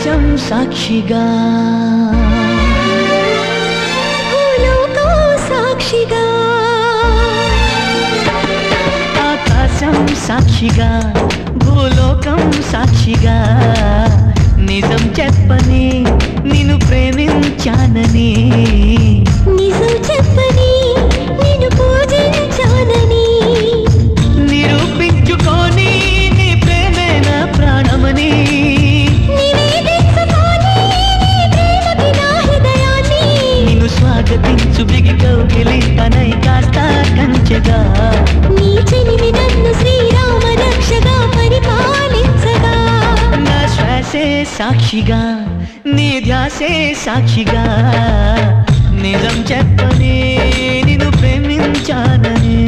ఆకాశం సాక్షిగా భూలోకం సాక్షిగా ఆకాశం సాక్షిగా భూలోకం సాక్షిగా నిజం చెప్పని నిన్ను ప్రేమించానని నిజం చెప్పని నిన్ను పూజించానని నిరూపించుకొని నీ ప్రేమే నా ప్రాణమని నివేదించుకొని నీ ప్రేమకి నా హృదయాన్ని నిన్ను స్వాగతించు బిగి కౌగిలి తనై కాస్త కంచెగా నీ చెలిమి నన్ను శ్రీరామ రక్షగా పరిపాలించగా నా శ్వాసే సాక్షిగా నీ ధ్యాసే సాక్షిగా నిజం చెప్పని నిన్ను ప్రేమించానని